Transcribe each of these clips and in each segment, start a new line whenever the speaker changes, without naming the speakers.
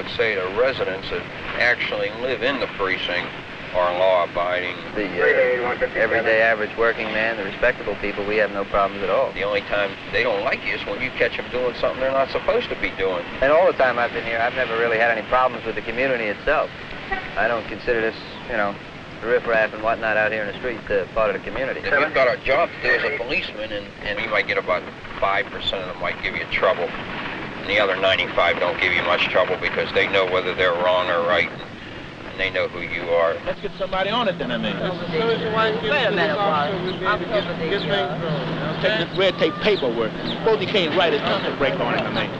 would say the residents that actually live in the precinct are law-abiding.
The everyday average working man, the respectable people, we have no problems at all.
The only time they don't like you is when you catch them doing something they're not supposed to be doing.
And all the time I've been here, I've never really had any problems with the community itself. I don't consider this, you know, riffraff and whatnot out here in the street part of the community.
If you've got a job to do as a policeman, and you might get about 5% of them might give you trouble, and the other 95 don't give you much trouble because they know whether they're wrong or right, and they know who you are.
Let's get somebody on it then, I mean.
Wait a minute,
Take this red tape paperwork. Suppose he can't write his pencil break on it, I mean.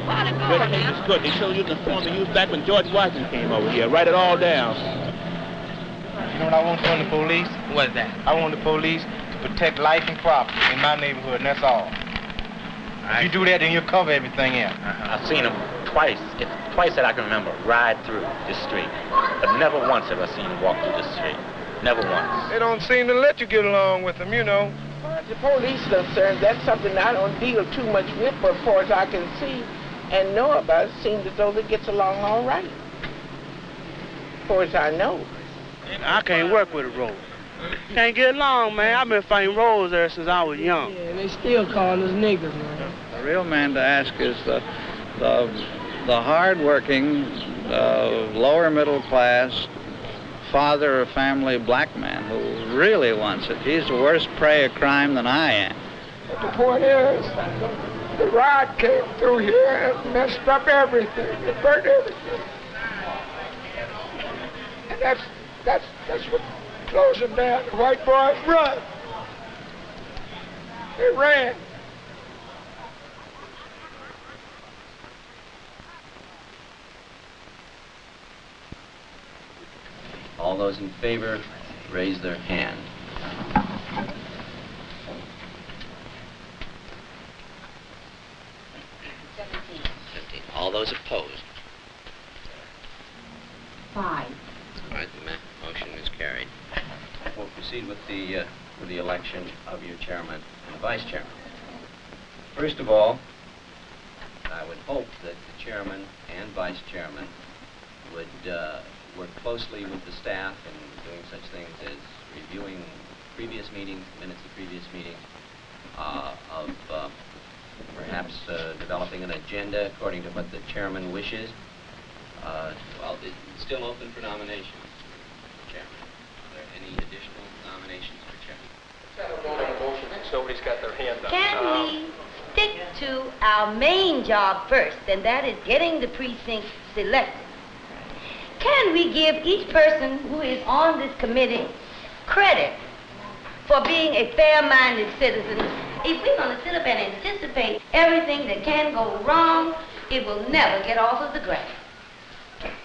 Red tape is good. They should use the form they used back when George Washington came over here. Write it all down.
You know what I want from the police?
What is that?
I want the police to protect life and property in my neighborhood, and that's all. If you do that, then you'll cover everything else.
I've seen them twice that I can remember, ride through this street. But never once have I seen them walk through this street. Never once.
They don't seem to let you get along with them, you know.
The police concerned, that's something I don't deal too much with, but as far as I can see and know about, it seems as though it gets along all right. As far as I know.
I can't work with a rose. Can't get along, man. I've been fighting roads there since I was young.
Yeah, they still call us niggas, man.
The real man to ask is the hard-working, lower middle class, father of family black man who really wants it. He's the worst prey of crime than I am.
But the point is, the rod came through here and messed up everything. It burnt everything. And that's what closed them down. The white boys run. They ran.
All those in favor, raise their hand. All those opposed?
5.
All right, the motion is carried. We'll proceed with the election of your chairman and vice chairman. First of all, I would hope that the chairman and vice chairman would work closely with the staff in doing such things as reviewing previous meetings, minutes of previous meetings, perhaps developing an agenda according to what the chairman wishes. Well, it's still open for nominations, Chairman. Are there any additional nominations for chairman?
Nobody's got their hand up.
Can we stick to our main job first, and that is getting the precinct selected? Can we give each person who is on this committee credit for being a fair-minded citizen? If we're going to sit up and anticipate everything that can go wrong, it will never get off of the ground.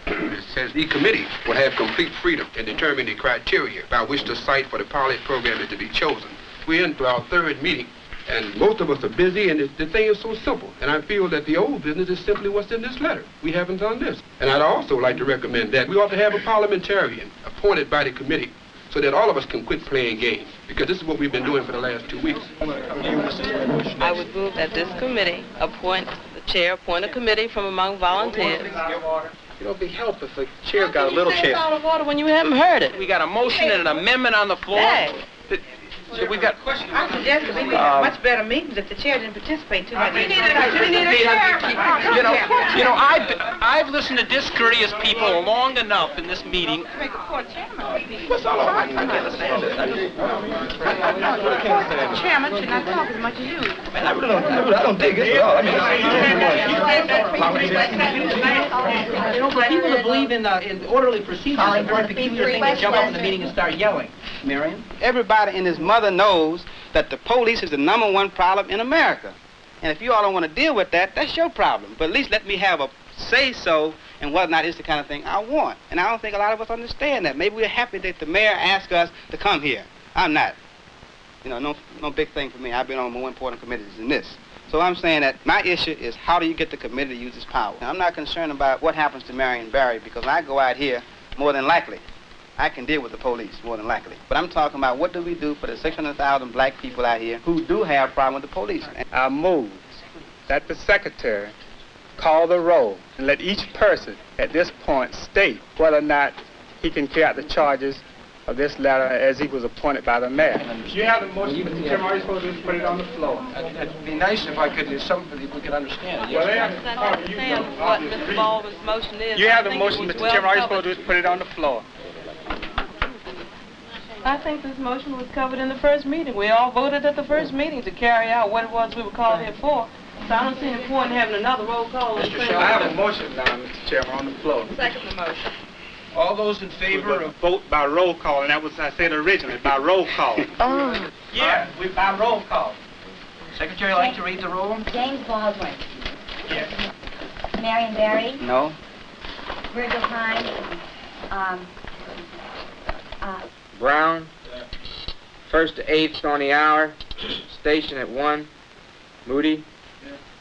It says the committee will have complete freedom in determining the criteria by which the site for the pilot program is to be chosen. We're into our third meeting, and most of us are busy, and the thing is so simple. And I feel that the old business is simply what's in this letter. We haven't done this. And I'd also like to recommend that we ought to have a parliamentarian appointed by the committee so that all of us can quit playing games, because this is what we've been doing for the last 2 weeks.
I would move that this committee appoint a committee from among volunteers.
You know, it'd be helpful if the chair got a little chair.
Out of order when you haven't heard it.
We got a motion and an amendment on the floor.
Hey.
We've got.
I suggested we had much better meetings if the chair didn't participate too much.
You know, I've listened to discourteous people long enough in this meeting.
Make a poor chairman.
What's all right? I can't understand it.
The chairman should not talk as much as you.
Man, I don't dig this at all.
You know, for people that believe in orderly procedures, it's a very peculiar thing to jump up in the meeting and start yelling. Marion?
Everybody and his mother knows that the police is the #1 problem in America. And if you all don't want to deal with that, that's your problem. But at least let me have a say-so and whether or not it's the kind of thing I want. And I don't think a lot of us understand that. Maybe we're happy that the mayor asked us to come here. I'm not. You know, no big thing for me. I've been on more important committees than this. So I'm saying that my issue is how do you get the committee to use its power? Now, I'm not concerned about what happens to Marion Barry because when I go out here, more than likely, I can deal with the police, more than likely. But I'm talking about what do we do for the 600,000 black people out here who do have a problem with the police.
I move that the secretary
call the roll and let each person at this point state whether or not he can carry out the charges of this letter as he was appointed by the mayor. You have the motion, Mr. Chairman. All you're supposed to do is put it on the floor.
It'd be nice if I could, if we could understand it.
Well,
I understand what Mr. Baldwin's motion is.
You have the motion, Mr. Chairman. All you're supposed to do is put it on the floor.
I think this motion was covered in the first meeting. We all voted at the first meeting to carry out what it was we were called here for. So I don't see any point in having another roll call.
I have a motion now, Mr. Chairman, on the floor.
Second the motion.
All those in favor of...
Vote by roll call, and that was, I said originally, by roll call.
Oh.
Yeah, by roll call.
Secretary, like to read the roll?
James Baldwin.
Yes.
Marion Barry.
No.
Virgil Hines.
Brown. 1st to 8th on the hour. Station at 1. Moody.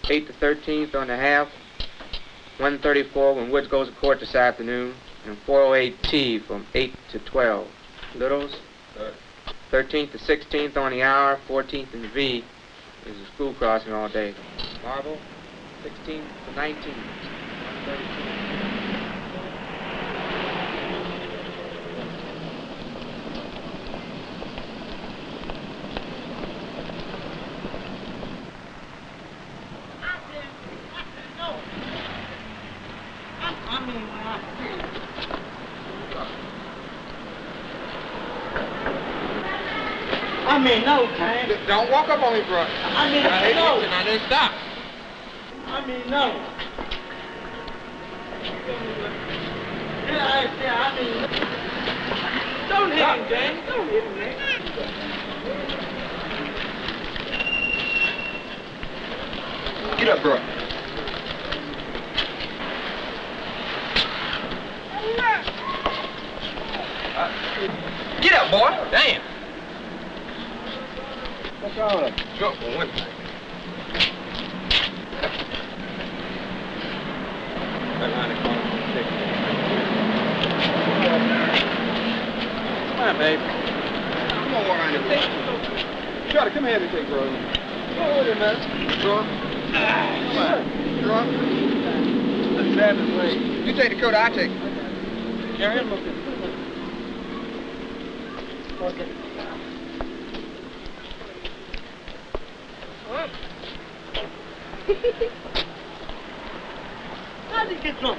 8th to 13th on the half. 1:34 when Woods goes to court this afternoon. And 408T from 8 to 12. Littles. 13th to 16th on the hour. 14th in the V is a school crossing all day. Marble. 16th to 19th. 1:32.
I mean, no, Kane.
Don't walk up on me, bro.
I mean, no.
I didn't stop.
I mean, no. Yeah, I mean, don't hit him, James. Don't hit him, man.
Get up, bro. Get up, boy. Damn.
What's wrong with him?
Jump for one thing.
Come on, babe.
Come on, around here. Try to come here and take, bro. Come on with him, man. Drunk. Come on. Drunk. Let's grab his leg. You take the coat, I take it.
Carry him. Okay. How did he get drunk?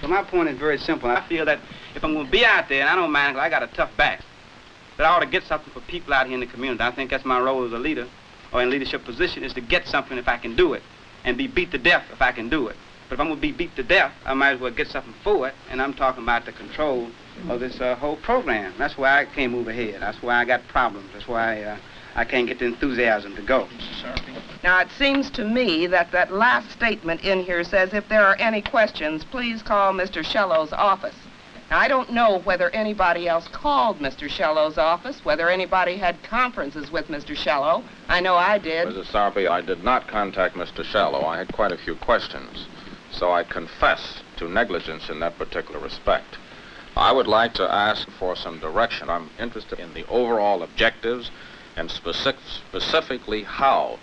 So my point is very simple. I feel that if I'm going to be out there, and I don't mind, 'cause I got a tough back, that I ought to get something for people out here in the community. I think that's my role as a leader or in leadership position, is to get something if I can do it and be beat to death if I can do it. But if I'm going to be beat to death, I might as well get something for it, and I'm talking about the control of this whole program. That's why I can't move ahead. That's why I got problems. That's why I can't get the enthusiasm to go.
Now, it seems to me that that last statement in here says, if there are any questions, please call Mr. Shellow's office. Now, I don't know whether anybody else called Mr. Shellow's office, whether anybody had conferences with Mr. Shellow. I know I did.
Mrs. Sarpy, I did not contact Mr. Shellow. I had quite a few questions, so I confess to negligence in that particular respect. I would like to ask for some direction. I'm interested in the overall objectives and specifically how,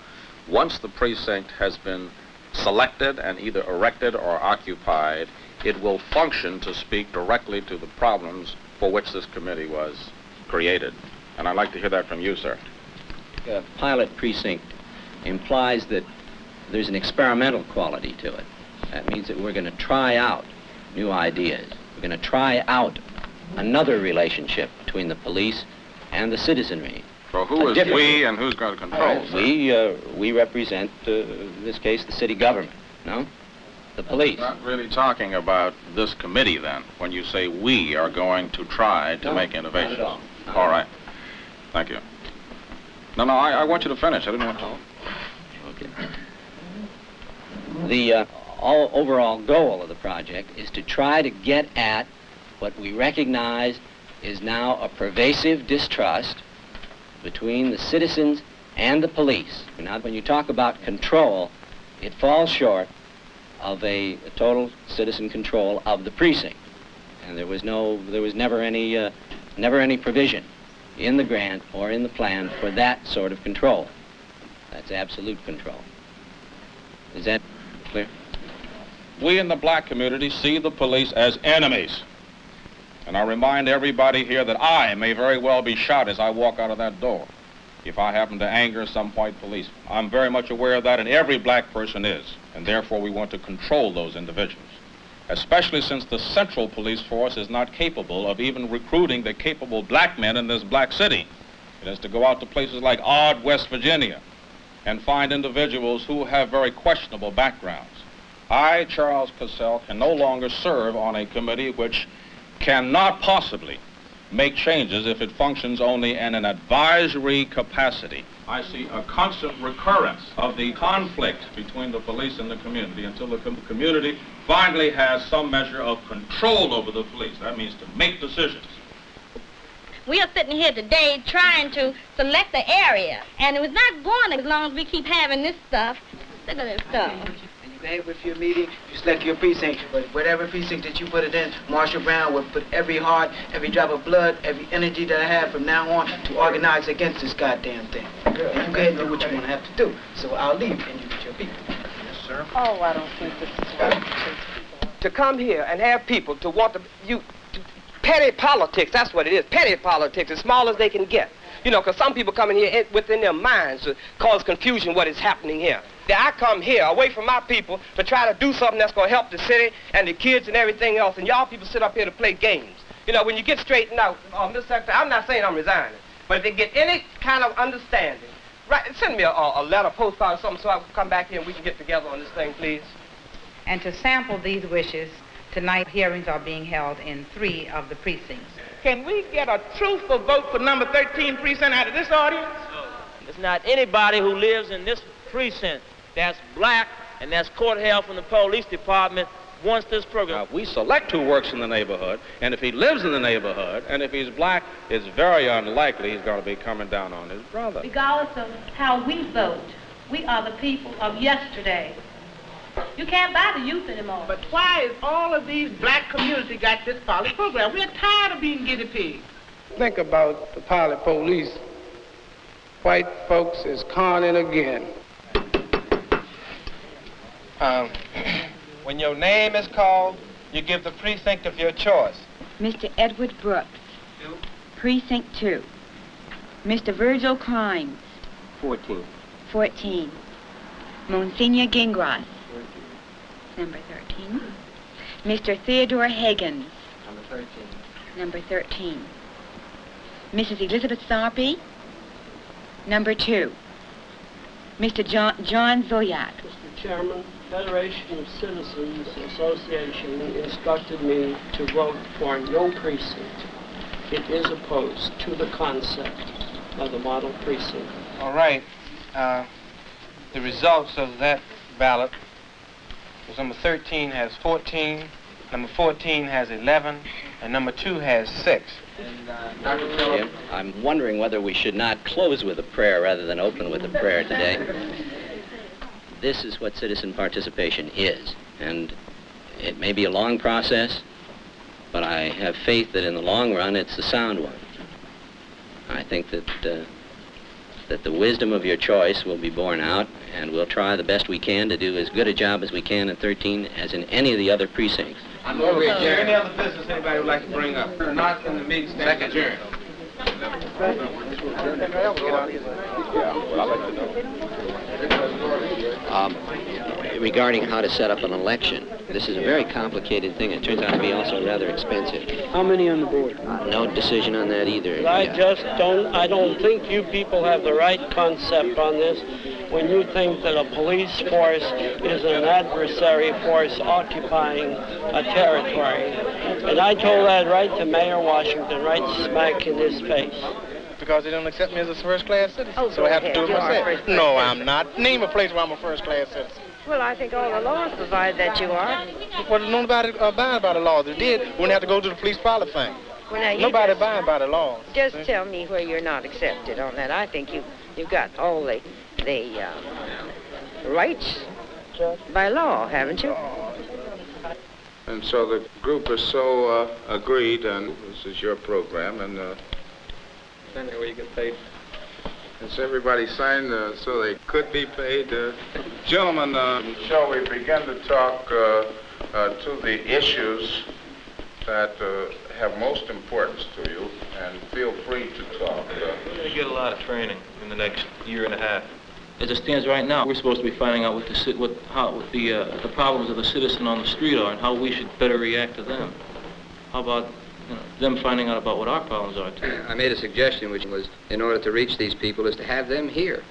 once the precinct has been selected and either erected or occupied, it will function to speak directly to the problems for which this committee was created. And I'd like to hear that from you, sir.
A pilot precinct implies that there's an experimental quality to it. That means that we're going to try out new ideas. We're going to try out another relationship between the police and the citizenry.
So who is we and who's going to control?
We represent, in this case, the city government, no? The police.
You're not really talking about this committee, then, when you say we are going to try to make innovations.
Not at all.
All right. Thank you. No, I want you to finish. I didn't want to.
Okay. The overall goal of the project is to try to get at what we recognize is now a pervasive distrust between the citizens and the police. Now, when you talk about control, it falls short
of a total citizen control of the precinct. And there was never any provision in the grant or in the plan for that sort of control. That's absolute control. Is that clear?
We in the black community see the police as enemies. And I remind everybody here that I may very well be shot as I walk out of that door if I happen to anger some white policeman. I'm very much aware of that, and every black person is. And therefore we want to control those individuals, especially since the central police force is not capable of even recruiting the capable black men in this black city. It has to go out to places like Odd, West Virginia, and find individuals who have very questionable backgrounds. I, Charles Cassell, can no longer serve on a committee which cannot possibly make changes if it functions only in an advisory capacity. I see a constant recurrence of the conflict between the police and the community until the community finally has some measure of control over the police. That means to make decisions.
We are sitting here today trying to select the area, and it was not going as long as we keep having this stuff. Look at this stuff.
With your meeting, you select your precinct, but whatever precinct that you put it in, Marshall Brown will put every heart, every drop of blood, every energy that I have from now on to organize against this goddamn thing. And you go ahead and do what you're going to have to do. So I'll leave and you get your people. Yes, sir.
Oh, I don't think this is right. To come here and have people to want to petty politics, that's what it is. Petty politics, as small as they can get. You know, because some people come in here within their minds to cause confusion what is happening here. I come here away from my people to try to do something that's going to help the city and the kids and everything else, and y'all people sit up here to play games. You know, when you get straightened out, Mr. Secretary, I'm not saying I'm resigning, but if they get any kind of understanding, right, send me a letter, postcard or something so I can come back here and we can get together on this thing, please.
And to sample these wishes, tonight hearings are being held in 3 of the precincts.
Can we get a truthful vote for number 13 precinct out of this audience?
It's not anybody who lives in this precinct that's black and that's court-held from the police department wants this program.
We select who works in the neighborhood, and if he lives in the neighborhood, and if he's black, it's very unlikely he's going to be coming down on his brother.
Regardless of how we vote, we are the people of yesterday. You can't buy the youth anymore.
But why is all of these black community got this pilot program? We're tired of being guinea pigs.
Think about the pilot police. White folks is conning again.
When your name is called, you give the precinct of your choice.
Mr. Edward Brooks.
2.
Precinct 2. Mr. Virgil Crimes.
14.
14. Monsignor Gingras. Number 13. Mr. Theodore Higgins.
Number 13.
Number 13. Mrs. Elizabeth Sarpy. Number 2. Mr. John Zoyak.
Mr. Chairman, Federation of Citizens Association instructed me to vote for no precinct. It is opposed to the concept of the model precinct.
All right. The results of that ballot was number 13 has 14, number 14 has 11, and number 2 has 6.
Jim, I'm wondering whether we should not close with a prayer rather than open with a prayer today. This is what citizen participation is, and it may be a long process, but I have faith that in the long run it's the sound one. I think that the wisdom of your choice will be borne out, and we'll try the best we can to do as good a job as we can in 13 as in any of the other precincts.
I'm over here. Any other business anybody would like to bring up? Not in the meeting. Second adjourn.
Regarding how to set up an election, this is a very complicated thing. It turns out to be also rather expensive.
How many on the board?
No decision on that either.
I don't think you people have the right concept on this when you think that a police force is an adversary force occupying a territory. And I told that right to Mayor Washington, right smack in his face.
Because they don't accept me as a first-class citizen,
Oh,
so I have to do it
you are
myself.
first-class
No,
citizen.
I'm not. Name a place where I'm a first-class citizen.
Well, I think all the laws provide that you are.
Well, nobody abide by the laws. If they did, we wouldn't have to go to the police pilot thing.
Well, now, you
Nobody
just-
abide by the laws.
Just tell me where you're not accepted on that. I think you've got all the rights By law, haven't you?
And so the group is so agreed, and this is your program, and
Where you get paid.
has everybody signed so they could be paid? Gentlemen, shall we begin to talk to the issues that have most importance to you, and feel free to talk.
We're going to get a lot of training in the next year and a half. As it stands right now, we're supposed to be finding out what the problems of the citizen on the street are and how we should better react to them. How about them finding out about what our problems are too?
I made a suggestion, which was, in order to reach these people, is to have them here.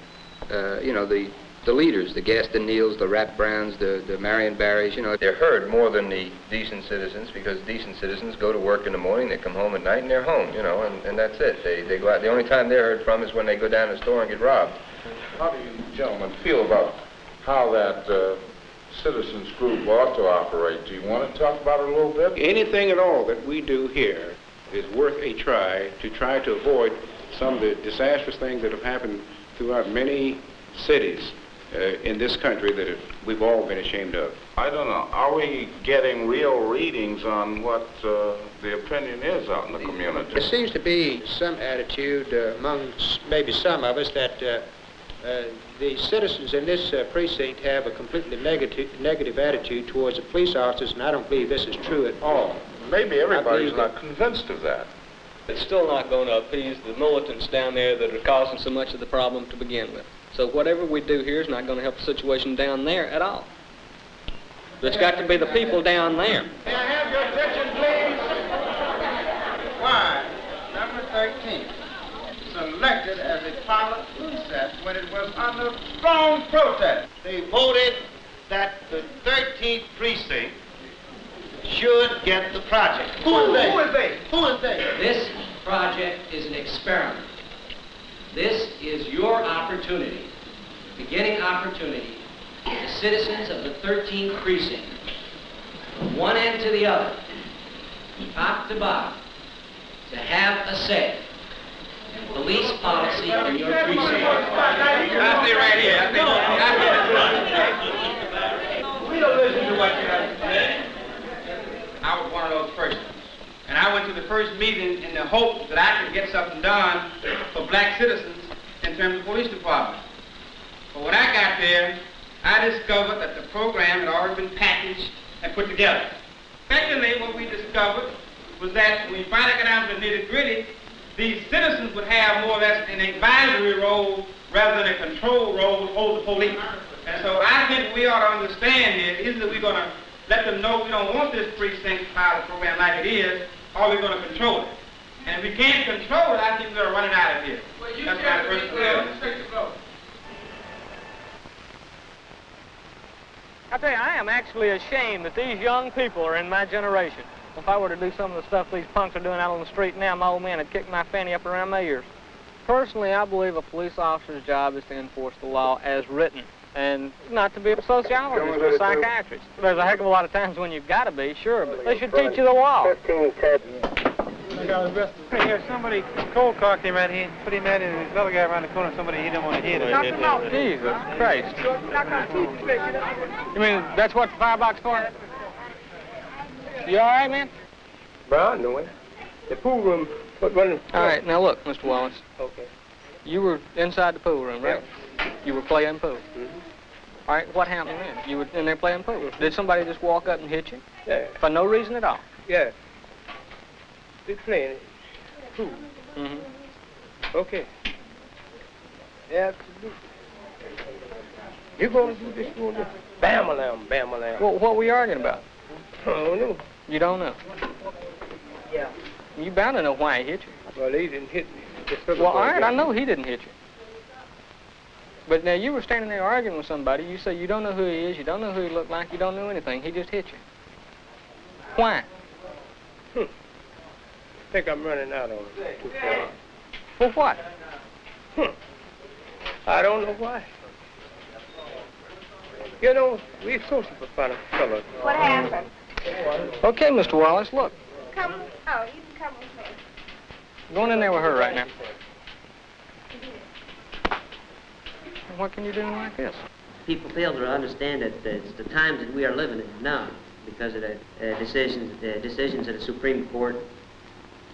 The leaders, the Gaston Neals, the Rat Browns, the Marion Barrys,
They're heard more than the decent citizens, because decent citizens go to work in the morning, they come home at night, and they're home, and that's it. They go out. The only time they're heard from is when they go down to the store and get robbed.
How do you gentlemen feel about how that citizens group ought to operate? Do you want to talk about it a little bit?
Anything at all that we do here is worth a try to avoid some of the disastrous things that have happened throughout many cities in this country that we've all been ashamed of.
I don't know. Are we getting real readings on what the opinion is out in the community?
There seems to be some attitude among maybe some of us that the citizens in this precinct have a completely negative attitude towards the police officers, and I don't believe this is true at all.
Maybe everybody's not convinced of that.
It's still not going to appease the militants down there that are causing so much of the problem to begin with. So whatever we do here is not going to help the situation down there at all. It's got to be the people down there.
May I have your attention, please? Why, number 13, selected as a pilot precinct when it was under strong protest. They voted that the 13th precinct should get the project. Who is they? Who is they?
This project is an experiment. This is your opportunity, beginning opportunity, the citizens of the 13th precinct, from one end to the other, top to bottom, to have a say in police policy in your precinct.
I'll stay right here. We don't listen to what you have to say.
I was one of those persons. And I went to the first meeting in the hope that I could get something done for black citizens in terms of police department. But when I got there, I discovered that the program had already been packaged and put together. Secondly, what we discovered was that when we finally got down to the nitty-gritty, these citizens would have more or less an advisory role rather than a control role over the police. And so I think we ought to understand here, is that we're going to let them know we don't want this precinct pilot program like it is, or we're going to control it. And if we can't control it, I think we're running out of here. Well, that's my personal feeling.
I tell you, I am actually ashamed that these young people are in my generation. If I were to do some of the stuff these punks are doing out on the street now, my old man would kick my fanny up around my ears. Personally, I believe a police officer's job is to enforce the law as written, and not to be a sociologist or a psychiatrist. There's a heck of a lot of times when you've got to be, sure, but they should teach you the law.
Here, somebody cold cocked him out here, put him out in his other guy around the corner, somebody he didn't want to hit him.
Jesus Christ. You mean that's what the firebox for? You all right, man?
Well, I know it. The pool room,
All right, now look, Mr. Wallace.
Okay.
You were inside the pool room, right?
Yeah.
You were playing pool.
Mm-hmm.
All right, what happened then? You were in there playing pool. Did somebody just walk up and hit you?
Yeah.
For no reason at all?
Yeah. We're playing pool.
Mm-hmm.
Okay. Yeah, absolutely. You're going to do this, you're going to do bam-a-lam, bam-a-lam.
Well, what were you arguing about?
I don't know.
You don't know?
Yeah.
You bound to know why he hit you.
Well, he didn't hit me.
Well, all right, I know he didn't hit you. But now you were standing there arguing with somebody. You say you don't know who he is, you don't know who he looked like, you don't know anything. He just hit you. Why?
I think I'm running out on him too far.
For what?
I don't know why. You know, we're social for fun, fellow.
What happened?
Okay, Mr. Wallace, look.
Come. Oh, you can come with me.
Going in there with her right now. What can you do like this?
people fail to understand that it's the times that we are living in now because of the decisions of the Supreme Court,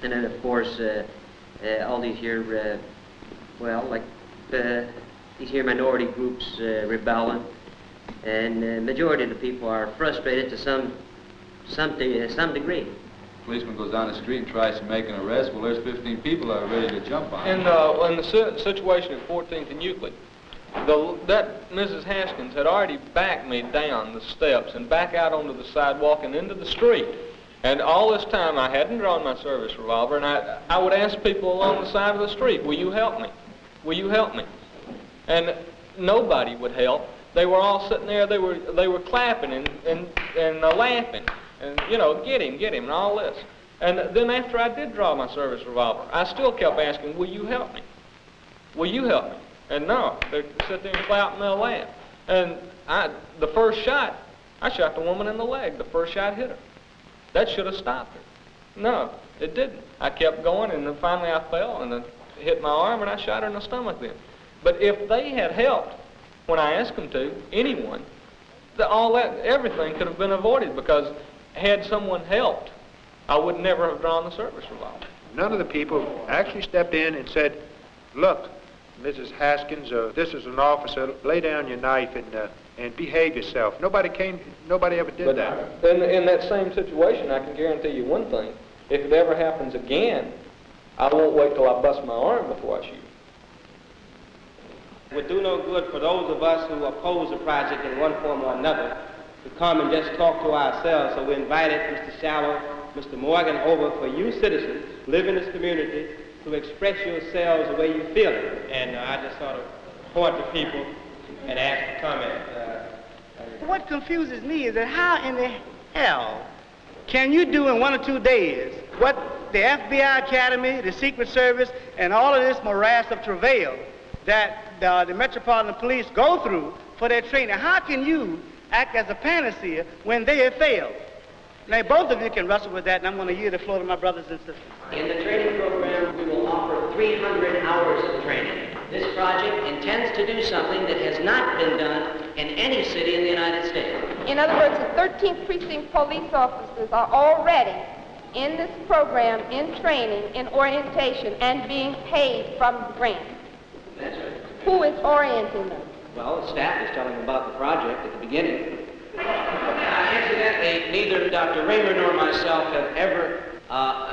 and then of course all these here, these here minority groups rebelling, and the majority of the people are frustrated to some degree.
Policeman goes down the street and tries to make an arrest. Well, there's 15 people that are ready to jump on him.
In the situation at 14th and Euclid, that Mrs. Haskins had already backed me down the steps and back out onto the sidewalk and into the street. And all this time I hadn't drawn my service revolver, and I would ask people along the side of the street, will you help me? Will you help me? And nobody would help. They were all sitting there, they were clapping and laughing. And, you know, get him, and all this. And then after I did draw my service revolver, I still kept asking, will you help me? Will you help me? And no, they'd sit there and clap and they'll laugh. And the first shot, I shot the woman in the leg. The first shot hit her. That should have stopped her. No, it didn't. I kept going, and then finally I fell, and it hit my arm, and I shot her in the stomach then. But if they had helped when I asked them to, anyone, everything could have been avoided, because had someone helped, I would never have drawn the service revolver.
None of the people actually stepped in and said, look, Mrs. Haskins, this is an officer, lay down your knife and behave yourself. Nobody ever did that.
In that same situation, I can guarantee you one thing. If it ever happens again, I won't wait till I bust my arm before I shoot.
It would do no good for those of us who oppose the project in one form or another to come and just talk to ourselves. So we invited Mr. Shallow, Mr. Morgan over for you citizens live in this community to express yourselves the way you feel it. And I just sort of point to people and ask for comment.
What confuses me is that how in the hell can you do in 1 or 2 days what the FBI Academy, the Secret Service, and all of this morass of travail that the Metropolitan Police go through for their training? How can you act as a panacea when they have failed? Now, both of you can wrestle with that, and I'm going to yield the floor to my brothers and sisters.
In the training program, we will offer 300 hours of training. This project intends to do something that has not been done in any city in the United States.
In other words, the 13th Precinct police officers are already in this program, in training, in orientation, and being paid from the grant.
That's right.
Who is orienting them?
Well, the staff is telling them about the project at the beginning. Incidentally, neither Dr. Raymer nor myself have ever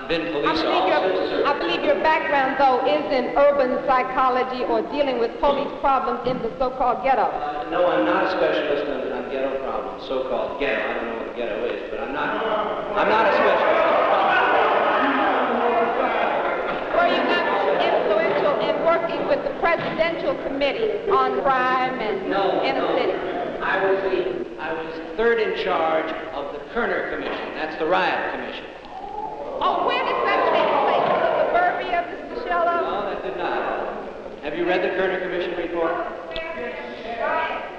been police officers.
I believe your background, though, is in urban psychology or dealing with police problems in the so-called ghetto.
No, I'm not a specialist on ghetto problems, so-called ghetto. I don't know what a ghetto is, but I'm not a specialist.
Were you not influential in working with the Presidential Committee on Crime and Inner City?
I was third in charge of the Kerner Commission. That's the riot commission.
Oh, where did that take place? In the suburbia, Mr. Shello?
No, that did not. Have you read the Kerner Commission report?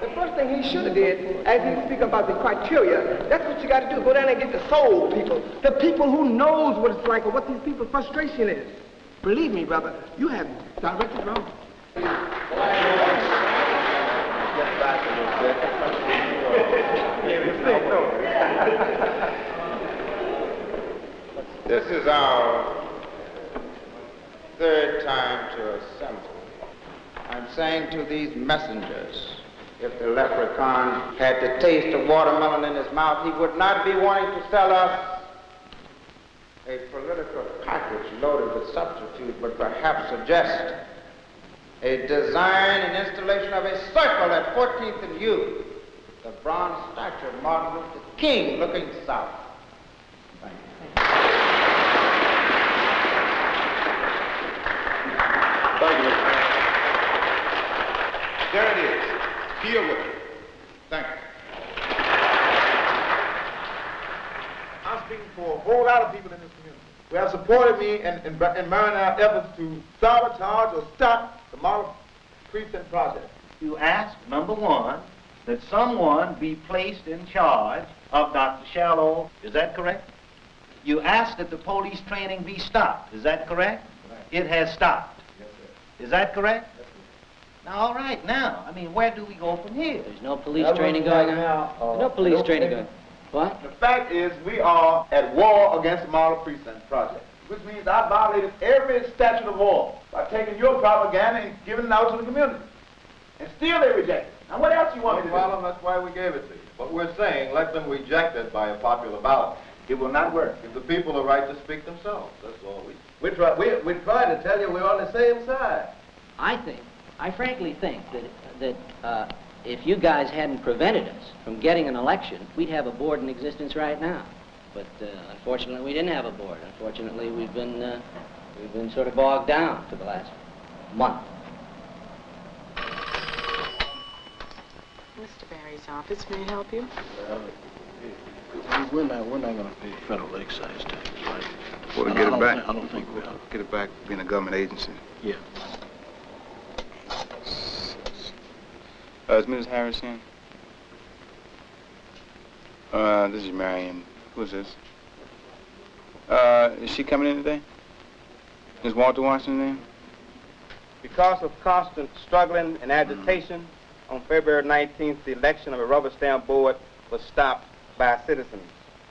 The first thing he should have did, as he speak about the criteria, that's what you got to do. Go down and get the soul people, the people who knows what it's like or what these people's frustration is. Believe me, brother, you have directed wrong.
This is our third time to assemble. I'm saying to these messengers, if the leprechaun had the taste of watermelon in his mouth, he would not be wanting to sell us a political package loaded with substitute, but perhaps suggest a design and installation of a circle at 14th and U, the bronze statue of Martin Luther King looking south. Thank you. Thank you. There it is. Deal with it. Thank you.
I'm speaking for a whole lot of people in this community who have supported me in our efforts to sabotage or stop the model precinct project.
You asked, number one, that someone be placed in charge of Dr. Shallow. Is that correct? You asked that the police training be stopped. Is that correct? Right. It has stopped. Yes, sir. Is that correct? Yes, sir. Now, all right, now, I mean, where do we go from here?
There's no police training going on. There's no police training going on. What?
The fact is, we are at war against the Model Precinct project, which means I violated every statute of law by taking your propaganda and giving it out to the community. And still they reject it. Now, what else you want me to do?
Well, that's why we gave it to you. But we're saying, let them reject it by a popular ballot.
It will not work.
Give the people the right to speak themselves. That's all we...
We're trying to tell you we're on the same side.
I frankly think that if you guys hadn't prevented us from getting an election, we'd have a board in existence right now. But unfortunately, we didn't have a board. Unfortunately, we've been sort of bogged down for the last month.
Mr. Barry's office, may I help you?
We're not going to pay federal excise tax, right?
Well, to get it back.
I don't think we are.
Get it back being a government agency.
Yeah.
Is Mrs. Harrison? This is Marion. Who's this? Is she coming in today? Is Walter Washington in?
Because of constant struggling and agitation, on February 19th, the election of a rubber stamp board was stopped by citizens.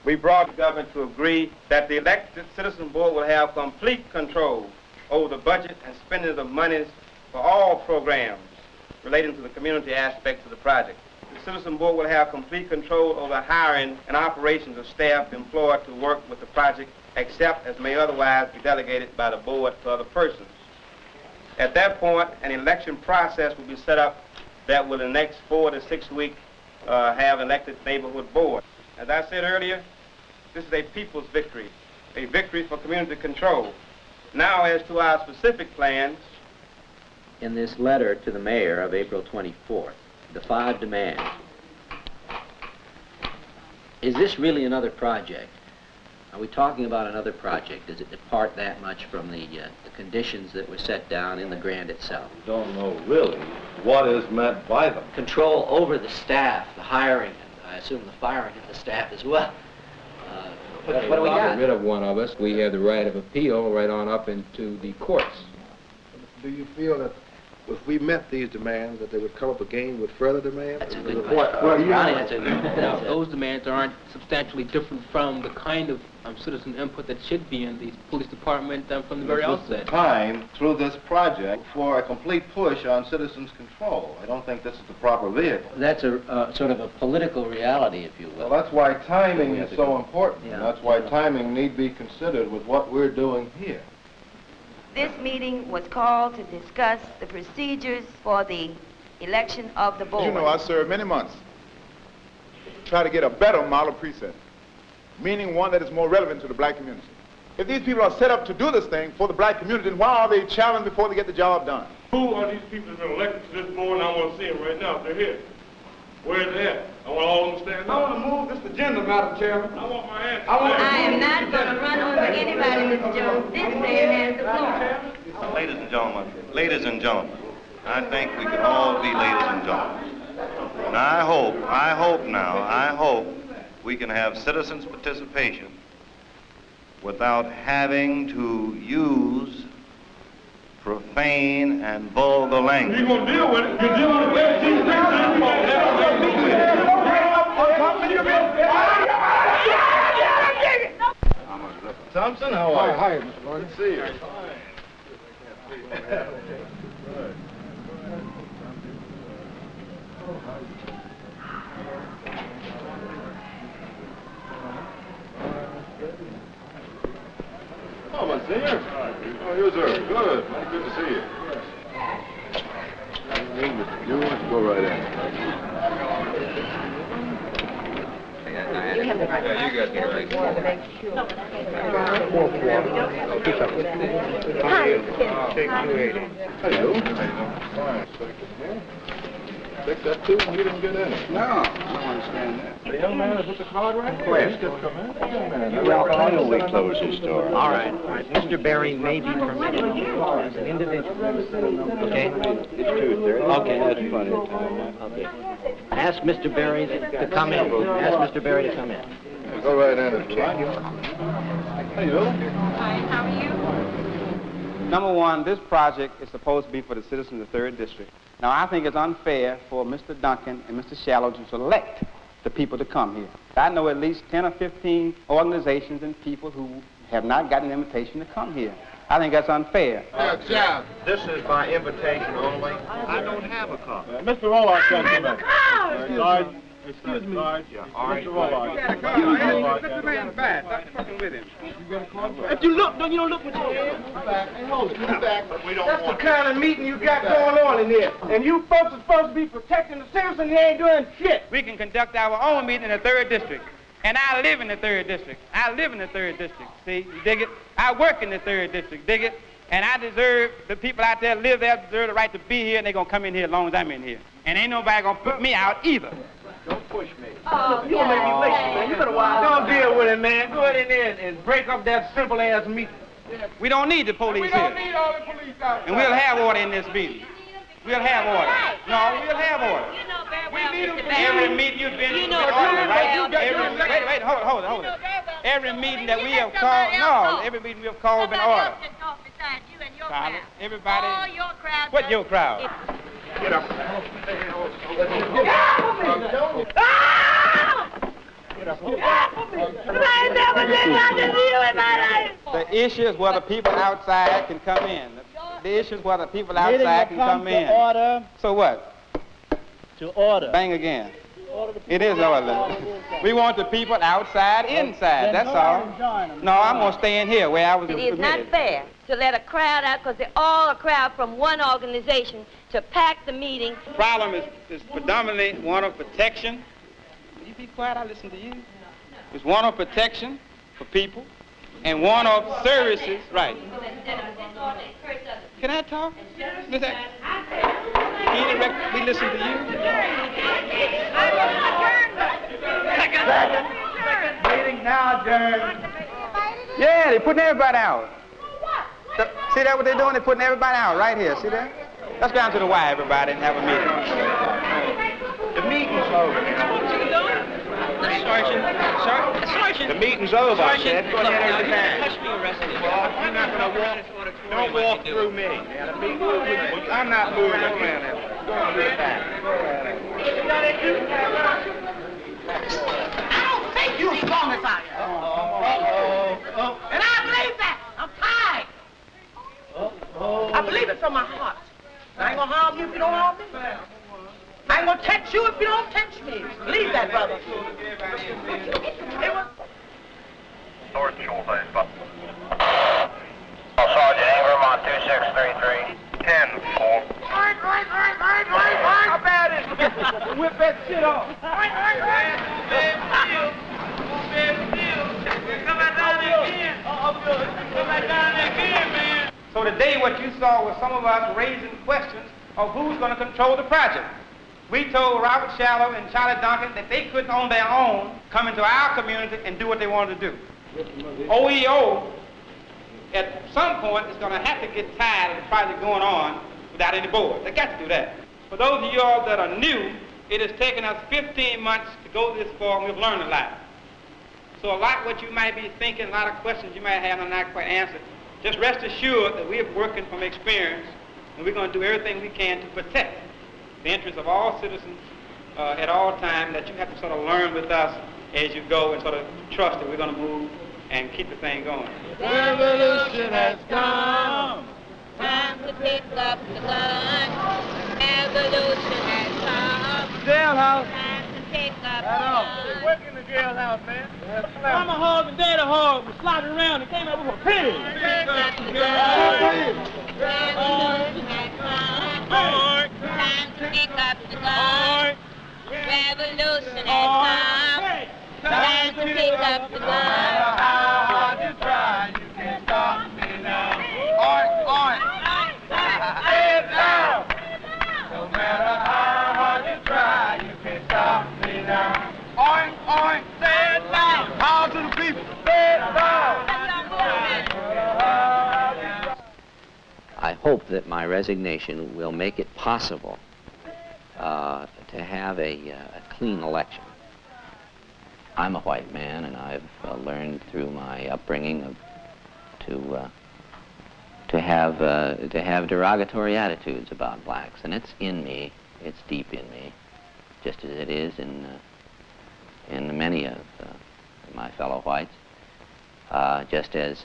We brought the government to agree that the elected citizen board will have complete control over the budget and spending of monies for all programs relating to the community aspects of the project. The citizen board will have complete control over hiring and operations of staff employed to work with the project, except as may otherwise be delegated by the board to other persons. At that point, an election process will be set up that will in the next 4 to 6 weeks have elected neighborhood boards. As I said earlier, this is a people's victory, a victory for community control. Now, as to our specific plans.
In this letter to the mayor of April 24th, the 5 demands. Is this really another project? Are we talking about another project? Does it depart that much from the conditions that were set down in the grant itself?
We don't know really what is meant by them.
Control over the staff, the hiring, and I assume the firing of the staff as well. What do we got?
Get rid of one of us, we have the right of appeal right on up into the courts.
Do you feel that if we met these demands, that they would come up again with further demands?
That's a good question.
Those demands aren't substantially different from the kind of citizen input that should be in the police department from the very outset.
Time through this project for a complete push on citizens' control. I don't think this is the proper vehicle.
That's a sort of a political reality, if you will.
Well, that's why timing is so important. Yeah. That's why timing need be considered with what we're doing here.
This meeting was called to discuss the procedures for the election of the board.
You know, I served many months to try to get a better model precinct, meaning one that is more relevant to the black community. If these people are set up to do this thing for the black community, then why are they challenged before they get the job done?
Who are these people that have been elected to this board, and I want to see them right now if they're here? Where are they at? I want all of them to stand up.
I want to move this agenda, Madam Chairman.
I want my answer.
I am not going to run over anybody, Mr. Jones. This man has the floor.
Ladies and gentlemen, I think we can all be ladies and gentlemen. And I hope we can have citizens' participation without having to use profane and vulgar language.
You're going to deal with it. You're dealing with it.
Thompson, how are you?
Hi, Mr. Gordon.
Good to see you. Oh, Monsignor. Oh, you, sir. Good. Good to see you. You want to go right in.
You have the right.
Yeah, you got the right.
Hi.
Hello. Take that too, you didn't get in it.
No, I don't understand that.
The young man is with the card right there.
Where?
Just come in. The young man.
Well,
I know we closed his store.
All right. Mr. Berry may be permitted as an individual. Okay?
It's 2:30.
Okay, that's funny. Okay. Ask Mr. Berry to come in. Ask Mr. Berry to come in.
Go right in. How you doing?
Hi, how are you?
Number one, this project is supposed to be for the citizens of the 3rd District. Now, I think it's unfair for Mr. Duncan and Mr. Shallow to select the people to come here. I know at least 10 or 15 organizations and people who have not gotten an invitation to come here. I think that's unfair.
This is by invitation only. I don't have a copy.
Mr. Rollard, gentlemen.
Excuse me. Yeah, all right.
Mr. Rollard.
Mr.
Man's bad. Stop fucking with him.
If you look, you don't look what you're That's the kind of meeting you got going on in here. And you folks are supposed to be protecting the citizens, you ain't doing shit.
We can conduct our own meeting in the 3rd District. And I live in the 3rd District. I live in the 3rd District. See, you dig it? I work in the 3rd District, dig it? And I deserve, the people out there live there deserve the right to be here, and they're going to come in here as long as I'm in here. And ain't nobody going to put me out either.
Don't push me. Oh, you gonna make me late, man. You better Don't deal with it, man. Go ahead in there and break up that simple-ass meeting.
We don't need the police here.
We don't need all the police out.
And we'll have order in this meeting. We'll have order. No, we'll have order.
You know very well,
Every meeting you've been to, order, right? Wait, hold it. Every meeting that we have called, every meeting we have called has been ordered. Everybody.
All your crowd.
What your crowd?
Get up.
The issue is whether people outside can come in. The issue is whether people outside can come in.
Order.
So what?
To order.
Bang again. It is order. We want the people outside, inside. That's all. No, I'm going to stay in here where I was permitted.
It is not fair to let a crowd out, because they're all a crowd from one organization, to pack the meeting.
The problem is predominantly one of protection. Will you be quiet? I listen to you. It's one of protection for people and one of services. Right. Can I talk? We listen to you.
Meeting now adjourned.
Yeah, they're putting everybody out. See that what they're doing? They're putting everybody out right here. See that? Let's go down to the Y, everybody, and have a meeting.
The meeting's over.
Sergeant.
The meeting's over, I said. Go ahead and
Touch me arrested.
You're not going to walk. Don't walk through me. I'm not moving. Go on this back.
I don't think you're strong as I am. And I believe that. I'm tired. I believe it from my heart. I ain't gonna harm you if you don't harm me. I ain't gonna touch you if you don't touch me. Believe that, brother.
North Shoulder. Sergeant Ingram on 2633. 10-4.
How bad is it? Whip that shit off.
So today what you saw was some of us raising questions of who's going to control the project. We told Robert Shallow and Charlie Duncan that they couldn't on their own come into our community and do what they wanted to do. OEO, at some point, is going to have to get tired of the project going on without any board. They got to do that. For those of you all that are new, it has taken us 15 months to go this far, and we've learned a lot. So a lot of what you might be thinking, a lot of questions you might have and not quite answered, just rest assured that we are working from experience, and we're going to do everything we can to protect the interests of all citizens at all times, that you have to sort of learn with us as you go and sort of trust that we're going to move and keep the thing going.
Revolution has come. Time to pick up the gun. Revolution has come.
Jailhouse.
Time to pick up the gun.
Work in the jailhouse, man.
I'm a hog and daddy hog was sliding around and came up with a pig.
Pick up the gun. Revolution has come. Time to pick up the gun. Revolution has come. Time to pick up the gun.
How you try, you can't stop me now. Get down. No matter how hard you try, you can't stop me now. Say it loud. Power to the people. Say it loud.
I hope that my resignation will make it possible to have a clean election. I'm a white man, and I've learned through my upbringing to to have derogatory attitudes about blacks, and it's in me. It's deep in me, just as it is in many of my fellow whites. Just as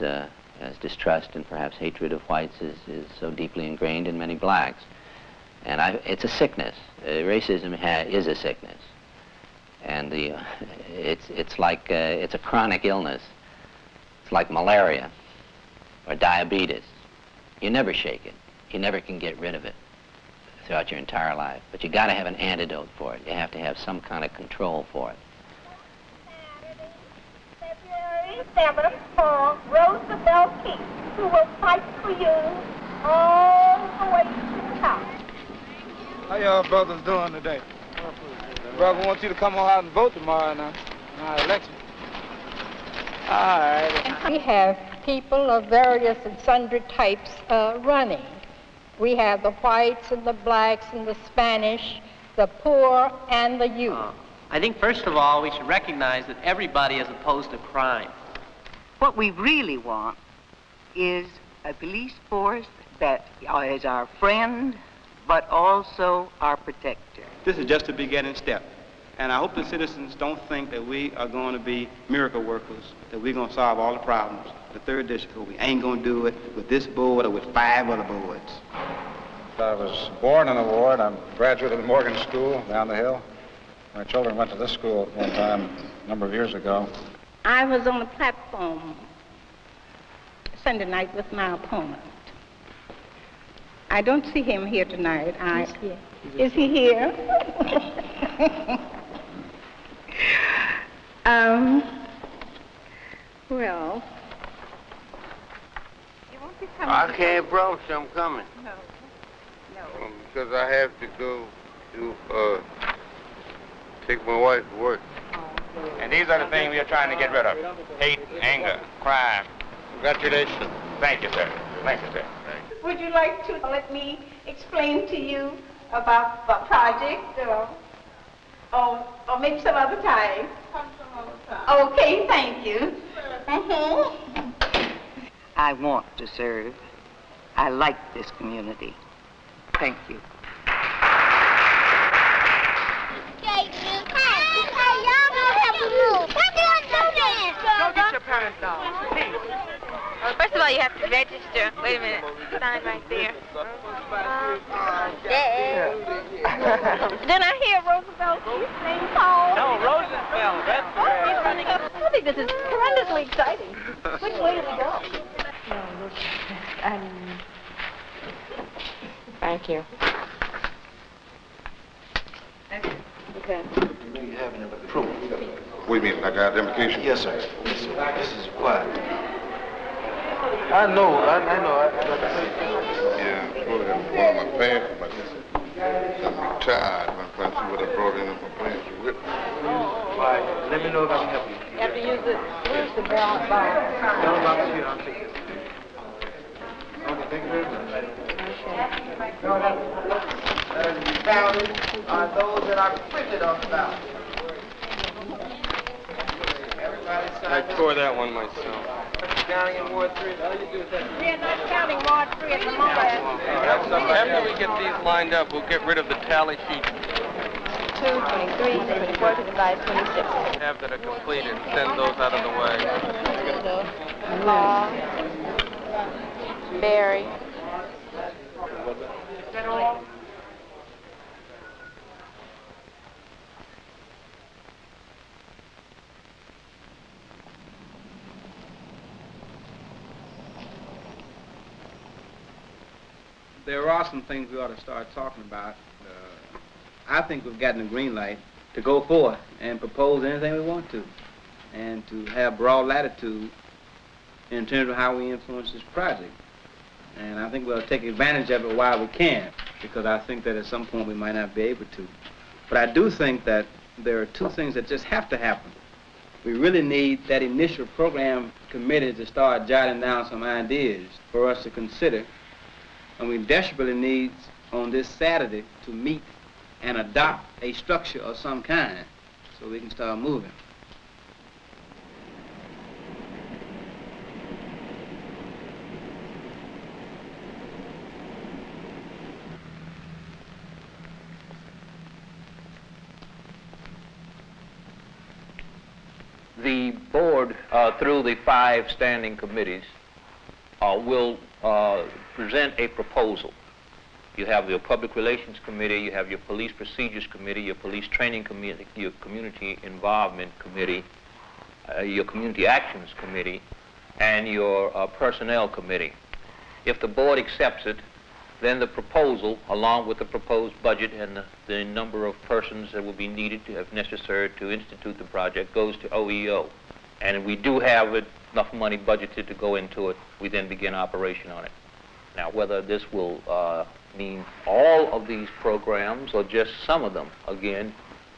distrust and perhaps hatred of whites is so deeply ingrained in many blacks, and it's a sickness. Racism is a sickness, and it's like it's a chronic illness. It's like malaria or diabetes. You never shake it. You never can get rid of it throughout your entire life. But you got to have an antidote for it. You have to have some kind of control for it.
February 7th for Roosevelt King, who will fight for you all the way to the top.
How y'all brothers doing today? Brother wants you to come on out and vote tomorrow now, in our election. All right.
We have people of various and sundry types running. We have the whites and the blacks and the Spanish, the poor and the youth.
I think, first of all, we should recognize that everybody is opposed to crime.
What we really want is a police force that is our friend, but also our protector.
This is just a beginning step. And I hope the citizens don't think that we are going to be miracle workers, that we're going to solve all the problems. The 3rd District, we ain't going to do it with this board or with 5 other boards.
I was born in the ward. I'm a graduate of the Morgan School down the hill. My children went to this school at one time a number of years ago.
I was on the platform Sunday night with my opponent. I don't see him here tonight. He's here. Is he here? Well,
I can't promise I'm coming.
No.
Because I have to go to take my wife to work.
And these are the things we are trying to get rid of. Hate, anger, crime.
Congratulations.
Thank you, sir. Thank you, sir.
Would you like to let me explain to you about the project, or maybe some other time? Okay, thank you.
I want to serve. I like this community. Thank you.
Go get your parents down, please. First of all, you have to register. Wait a minute. Sign right there. Then I hear Roosevelt name called.
No, Rosenfeld. That's correct.
I think this is tremendously exciting. Which way do we go?
Thank you.
Okay.
You have any proof? What do you mean, like identification?
Yes, sir. Yes, sir. This is why.
I know. Yeah, I'm supposed to have one of my pants, but I'm tired. My person would have brought in my pants with me.
All right, let me know if I can help you.
You have to use it. Where's the ballot box?
Ballot box here, I'll take it. Okay, thank you very much.
That is founded are those that are printed on the ballot.
I tore that one myself.
Counting in Ward 3.
We're not counting Ward 3 at the moment.
After we get these lined up, we'll get rid of the tally sheet.
2, 23, 24, 25, 26.
Have that are completed. Send those out of the way.
Law. Barry.
Is that all?
There are some things we ought to start talking about. I think we've gotten a green light to go forth and propose anything we want to, and to have broad latitude in terms of how we influence this project. And I think we'll take advantage of it while we can, because I think that at some point we might not be able to. But I do think that there are two things that just have to happen. We really need that initial program committee to start jotting down some ideas for us to consider. And we desperately need on this Saturday to meet and adopt a structure of some kind so we can start moving.
The board, through the 5 standing committees, will present a proposal. You have your Public Relations Committee, you have your Police Procedures Committee, your Police Training Committee, your Community Involvement Committee, your Community Actions Committee, and your Personnel Committee. If the board accepts it, then the proposal, along with the proposed budget and the number of persons that will be needed, if necessary, to institute the project, goes to OEO. And we do have enough money budgeted to go into it. We then begin operation on it. Now, whether this will mean all of these programs or just some of them, again,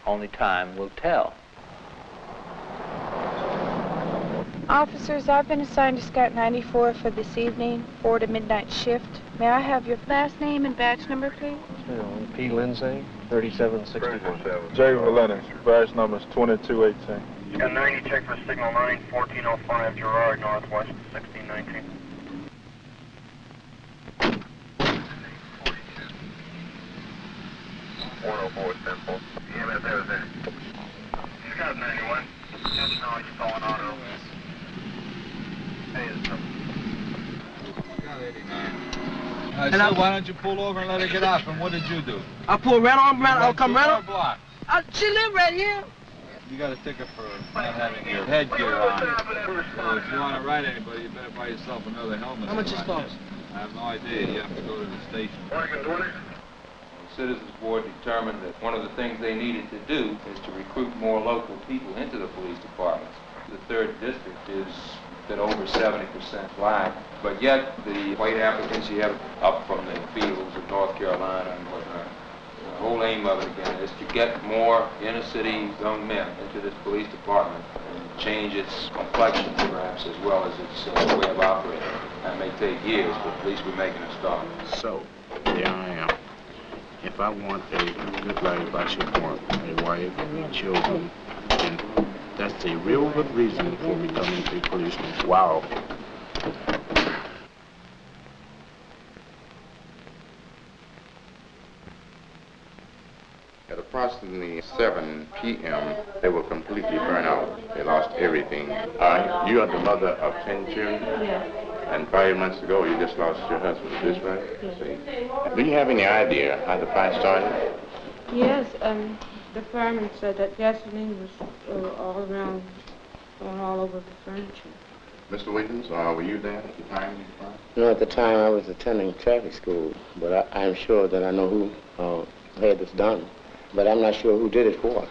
only time will tell.
Officers, I've been assigned to Scout 94 for this evening, 4 to midnight shift. May I have your last name and badge number, please?
P. Lindsay, 3761.
J. Valenius, badge number is 2218.
You got 90, check for signal 9, 1405 Gerard, Northwest, 1619. Simple. EMS there is there. Scout 91. Just know you're calling auto. Hey, it's trouble.
So why don't you pull over and let her get off? And what did you do?
I pulled right on, I'll come right on.
Block.
She live right here.
You got a ticket for not having your headgear on. So if you want to ride anybody, you better buy yourself another helmet.
How much is cost?
I have no idea. You have to go to the station. The Citizens Board determined that one of the things they needed to do is to recruit more local people into the police departments. The 3rd district is that over 70% black, but yet the white applicants you have up from the fields of North Carolina and whatnot. The whole aim of it again is to get more inner city young men into this police department and change its complexion perhaps as well as its way of operating. That may take years, but at least we're making a start.
So, here I am. If I want a good life, I should want a wife and children, and that's a real good reason for becoming a policeman. Wow.
At approximately 7 p.m., they were completely burned out. They lost everything. You are the mother of 10 children?
Yes.
And 5 months ago, you just lost your husband. Is this right?
Yes.
See. Do you have any idea how the fire started?
Yes, the fireman said that gasoline was all around, going all over the furniture.
Mr. Wiggins, were you there at the time?
No, at the time I was attending traffic school, but I'm sure that I know who had this done. But I'm not sure who did it for.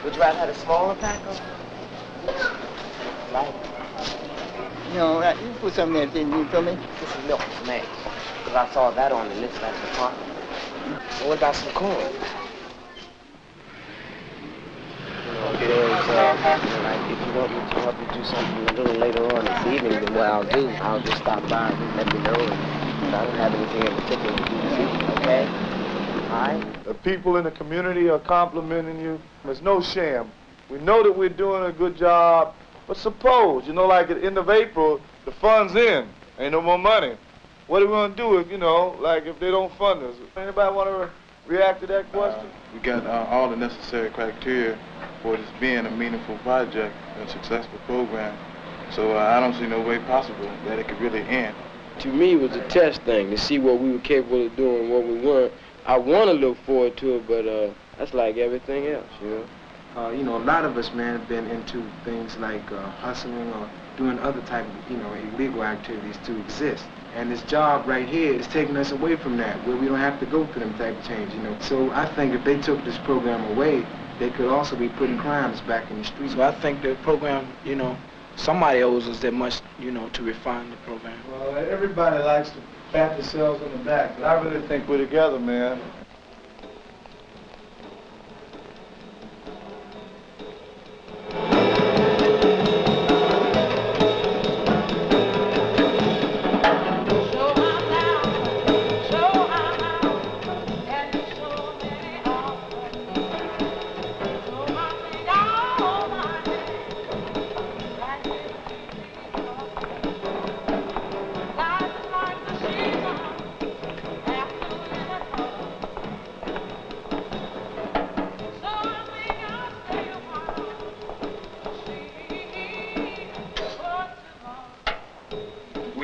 Would you rather have a smaller pack of? Light.
No, you put some of that in, you feel me?
This is milk for me. Because I saw that on the dispatch department. Well, what about some corn? Like if you want me to help you do something a little later on this evening, then what I'll do, I'll just stop by and let me know. And I don't have anything in particular to do this evening, okay? All right?
The people in the community are complimenting you. There's no sham. We know that we're doing a good job, but suppose, like at the end of April, the fund's in, ain't no more money. What are we gonna do if, if they don't fund us? Anybody want to react to that question?
We got all the necessary criteria for this being a meaningful project, a successful program. So I don't see no way possible that it could really end.
To me, it was a test thing to see what we were capable of doing and what we weren't. I want to look forward to it, but that's like everything else,
A lot of us, man, have been into things like hustling or doing other type of, illegal activities to exist. And this job right here is taking us away from that, where we don't have to go through them type of change, So I think if they took this program away, they could also be putting crimes back in the streets. So I think the program, somebody owes us that much, to refine the program.
Well, everybody likes to pat themselves on the back, but I really think we're together, man.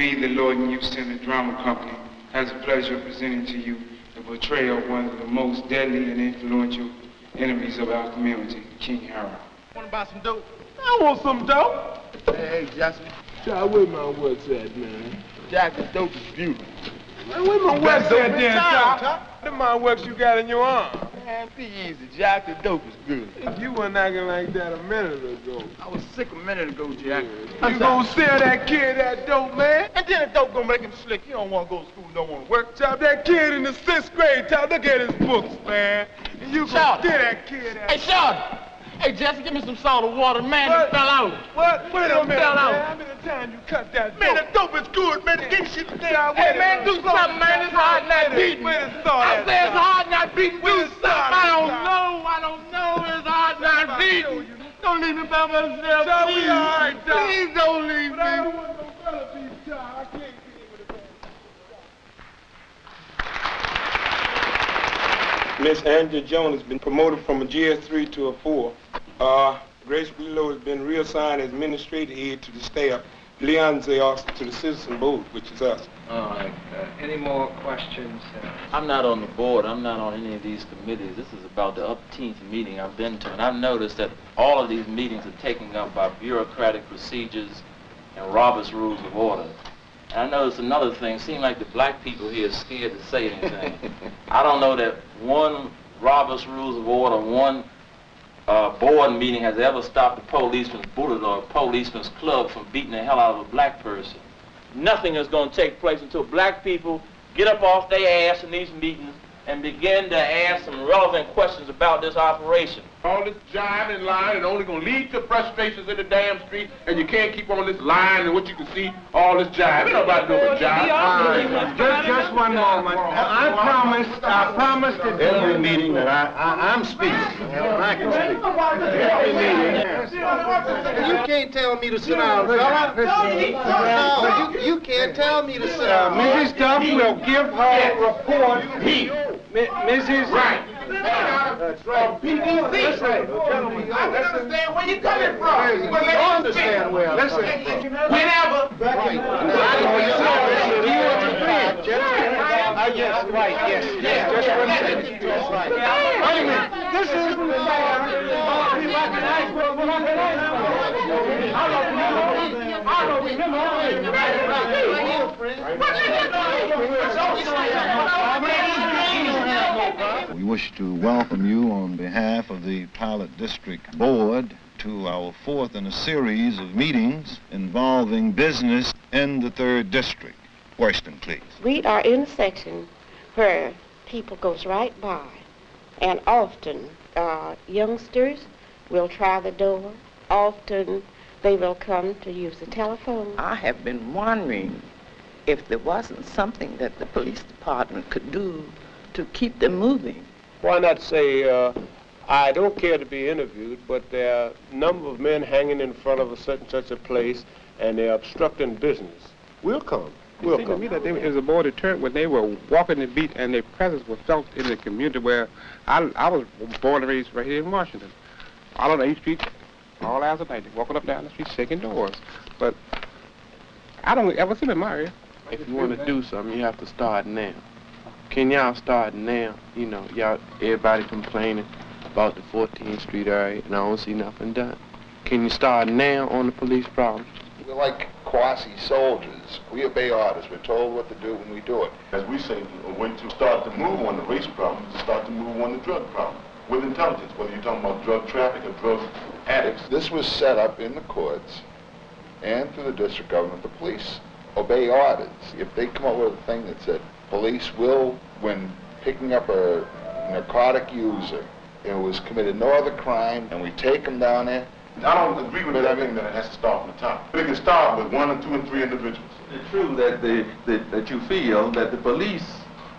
believe that Lloyd and Houston Drama Company has the pleasure of presenting to you the portrayal of one of the most deadly and influential enemies of our community, King Harold.
Want to buy some dope? I want some dope. Hey, Justin.
Child, where my works at, man?
Jack, the dope is beautiful.
Man, where my works at, then, Top? Them my works you got in your arm.
Man, be easy, Jack. The dope is good.
You weren't acting like that a minute ago.
I was sick a minute ago, Jack.
You gonna sell that kid that dope, man?
And then the dope gonna make him slick. He don't want to go to school, don't want to work.
Chop, that kid in the 6th grade, Chop, look at his books, man. And you gonna steal that kid that...
Hey, Shawty. Hey, Jesse, give me some salt and water. Man, it fell out.
What? Wait a minute, man.
Fell out.
How many times you cut that dope?
Man, the dope is good, man. Give me shit today.
Hey,
man, do something, man. It's hard not beating.
Where the salt
I
at?
say it's hard not beating. Do something. I don't know. It's hard not beating. Don't leave me by myself,
Chop,
please.
we all right, Chop.
Please don't leave me.
But I don't want no fella be Chop. I can't be with the
Miss Andrea Jones has been promoted from a GS3 to a 4. Grace Below has been reassigned as administrative aide to the staff. Leon Zayos to the citizen board, which is us.
All right. Any more questions?
I'm not on the board. I'm not on any of these committees. This is about the upteenth meeting I've been to, and I've noticed that all of these meetings are taken up by bureaucratic procedures and Robert's Rules of Order. And I noticed another thing. It seems like the black people here are scared to say anything. I don't know that one Robert's Rules of Order, one board meeting has ever stopped a policeman's bullet or a policeman's club from beating the hell out of a black person. Nothing is going to take place until black people get up off their ass in these meetings and begin to ask some relevant questions about this operation.
All this jive and lying is only going to lead to frustrations in the damn street, and you can't keep on this line and what you can see, all this jive. Ain't nobody doing jive.
Just one moment. I promised at
Every meeting that I'm speaking, I can speak. Every meeting.
You can't tell me to sit down, fella. No, you can't tell me to sit down.
Mrs. Duff will give her report. Mrs.
Right.
PDC. I understand where you're coming from.
You understand where I'm coming from.
Whenever.
Right. Yes, right, yes. Just one second. That's right. Wait a minute. This isn't the law. We recognize what we recognize. I don't remember.
We wish to welcome you on behalf of the Pilot District Board to our fourth in a series of meetings involving business in the 3rd District. Worston, please.
We are in a section where people goes right by, and often youngsters will try the door. Often they will come to use the telephone.
I have been wondering if there wasn't something that the police department could do to keep them moving.
Why not say, I don't care to be interviewed, but there are a number of men hanging in front of a such a place, and they're obstructing business. We'll come.
It seemed to me that it was a more deterrent when they were walking the beat and their presence was felt in the community where I was born and raised right here in Washington. All on 8th Street, all hours of night, walking up down the street, shaking doors. But I don't ever see them in my area.
If you want to do something, you have to start now. Can y'all start now? You know, y'all, everybody complaining about the 14th Street area, and I don't see nothing done. Can you start now on the police problem?
We're like quasi-soldiers. We obey orders. We're told what to do when we do it.
As we say, when to start to move on the race problem, to start to move on the drug problem. With intelligence, whether you're talking about drug traffic or drug addicts.
This was set up in the courts and through the district government. The police obey orders. If they come up with a thing that said, police will, when picking up a narcotic user, it was committed no other crime, and we take them down there.
I don't agree with that thing that it has to start from the top. But it can start with 1 or 2 and 3 individuals.
It's true that that you feel that the police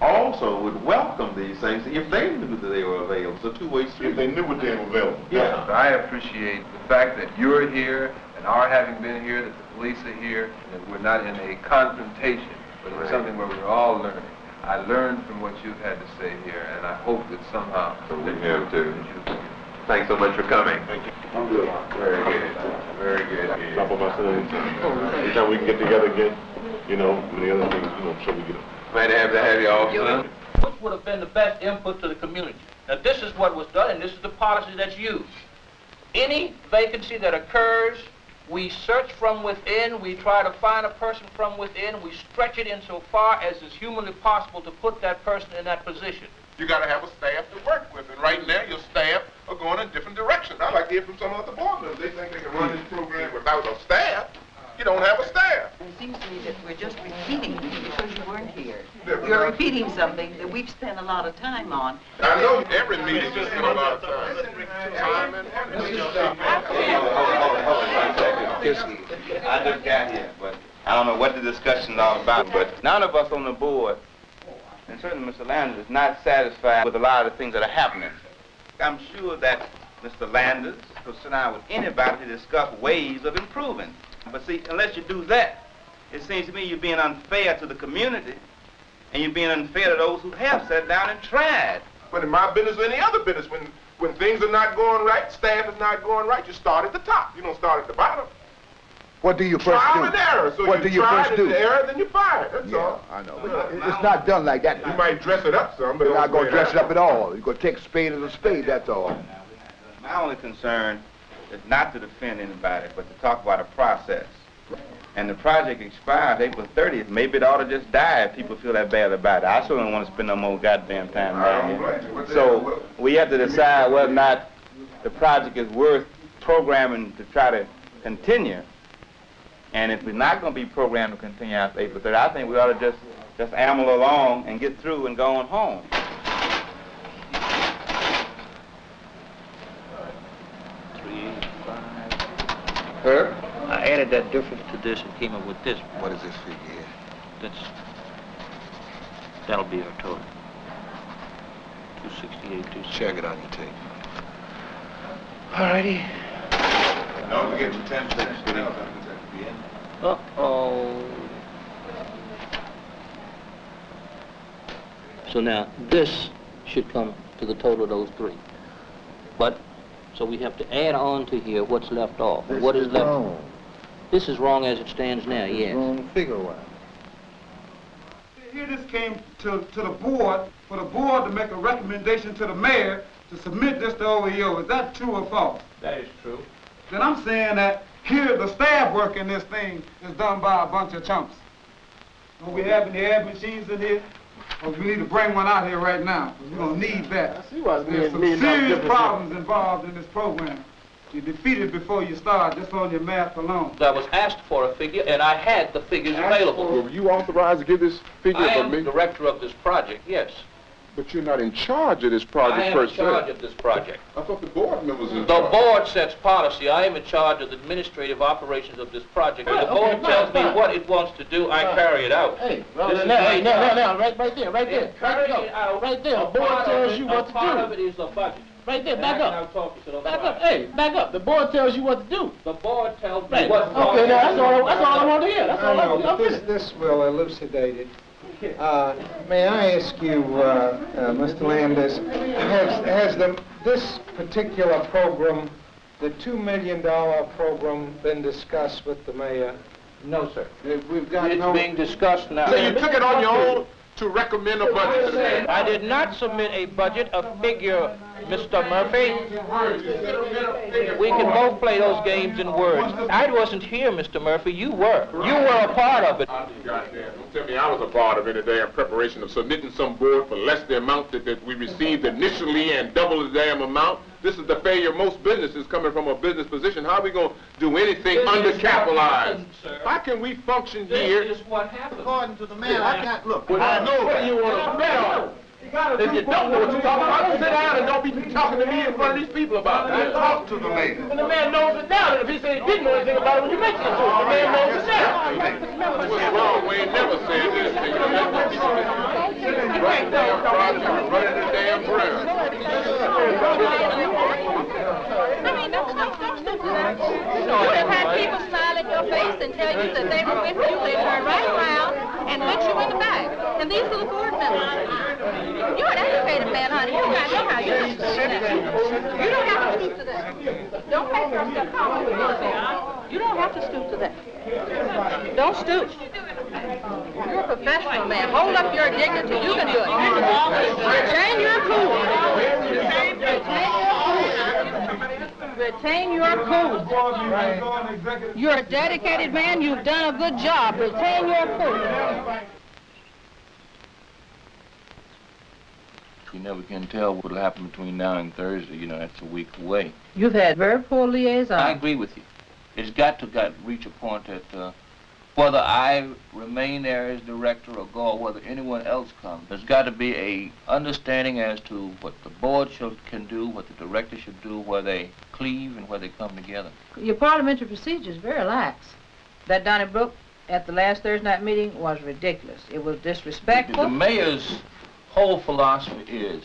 also would welcome these things if they knew that they were available. It's a two-way street.
If they knew what they were available.
Yeah.
I appreciate the fact that you're here and our having been here, that the police are here, and that we're not in a confrontation, but it's something where we're all learning. I learned from what you've had to say here, and I hope that somehow...
We have to. Thanks so much for coming.
Thank you. I'm good.
Very good. Very good.
Top of my son. Anytime we can get together again, you know, many other things, you know, I'm sure we get.
Glad to have you, officer.
Which would have been the best input to the community? Now, this is what was done, and this is the policy that's used. Any vacancy that occurs, we search from within, we try to find a person from within, we stretch it insofar as is humanly possible to put that person in that position.
You got to have a staff to work with, and right now your staff are going in different directions. I like to hear from some other board members. They think they can run this program without a staff. You don't have a staff.
It seems to me that we're just repeating because you weren't here. You're repeating something that we've spent a lot of time on.
I know every meeting just spent a lot of time.
I just got here, but I don't know what the discussion is all about, but none of us on the board, and certainly Mr. Landers, is not satisfied with a lot of the things that are happening. I'm sure that Mr. Landers will sit down with anybody to discuss ways of improving. But see, unless you do that, it seems to me you're being unfair to the community, and you're being unfair to those who have sat down and tried.
But in my business or any other business, when things are not going right, staff is not going right, you start at the top. You don't start at the bottom.
What do you first do?
Trial and error. So
what do you
try
first do?
the error, then you fire. That's all.
I know. But it's not done like that.
You might dress it up some, but
you're not going to dress it up at all. You're going to take a spade as a spade, that's all.
My only concern is not to defend anybody, but to talk about a process. And the project expires April 30th. Maybe it ought to just die if people feel that bad about it. I certainly don't want to spend no more goddamn time down here. So we have to decide whether or not the project is worth programming to try to continue. And if we're not going to be programmed to continue after April 30th, I think we ought to just amble along and get through and go on home.
Her? I added that difference to this and came up with this.
What is this figure here?
That'll be our total. 268, 268.
Check it on your tape.
All righty.
Don't forget the 10 cents.
Uh-oh. So now, this should come to the total of those three. But, so we have to add on to here what's left off.
This
what is left?
Wrong.
This is wrong as it stands now,
It's
yes.
wrong figure-wise.
Here this came to the board, for the board to make a recommendation to the mayor to submit this to OEO. Is that true or false?
That is true.
Then I'm saying that here the staff work in this thing is done by a bunch of chumps. Don't we have any ad machines in here? Or we need to bring one out here right now, because we're going to need that. There's some serious problems involved in this program. You defeated before you start, just on your math alone.
I was asked for a figure, and I had the figures available.
Were you authorized to give this figure
I
for
am
me?
director of this project, yes.
But you're not in charge of this
I
project
am
per
in
se.
charge of this project.
I thought the board members were in
The
charge.
board sets policy. I am in charge of the administrative operations of this project. When the board tells me what it wants to do, I carry it out.
Hey,
This is
now,
my
hey, now,
job.
right there.
Carry it out.
Right there. The
A
board
part
tells
of
you
it-
what to
a part
do.
of it is the budget.
Right there,
And
back
I can
up.
now talk to you
Back up. Hey, back up. The board tells you what to do.
The board tells me
Right.
what.
Okay, now that's all I want to hear. That's all I want to hear.
This will elucidate it. May I ask you, Mr. Landis, has this particular program, the $2 million program, been discussed with the mayor?
No, sir.
We've got
It's being discussed now.
So you took it on your own to recommend a budget to them?
I did not submit a budget, a figure, Mr. Murphy. We can both play those games in words. I wasn't here, Mr. Murphy. You were. You were a part of it.
Goddamn, don't tell me I was a part of any damn preparation of submitting some board for less the amount that we received initially and double the damn amount. This is the failure of most businesses coming from a business position. How are we going to do anything undercapitalized? How can we function here?
This is what happened.
According to the mayor, I can't look.
I know that.
you want to bet on?
If you don't know what you're talking about, sit down and don't be talking to me in front of these people about it.
Talk to the mayor.
And the man knows it now. And if he said he didn't know anything about it when you mentioned it to him, the man knows it now.
What's wrong? We ain't never said this thing. Right damn project, running the damn ground.
You would have had people smile in your face and tell you that they were with you. They turn right around and put you in the back. And these are the board members. You're an educated man, honey. You got to know how you do that. You don't have to stoop to that. Don't make yourself comfortable. You don't have to stoop to that. Don't stoop. You're a professional man. Hold up your dignity. You can do it. Retain your cool. Retain your cool. You're a dedicated man. You've done a good job. Retain your cool.
You never can tell what will happen between now and Thursday. You know, that's a week away.
You've had very poor liaison.
I agree with you. It's got to reach a point that whether I remain there as director or go, or whether anyone else comes, there's got to be a understanding as to what the board can do, what the director should do, where they cleave and where they come together.
Your parliamentary procedure is very lax. That Donnybrook at the last Thursday night meeting was ridiculous. It was disrespectful.
The mayor's whole philosophy is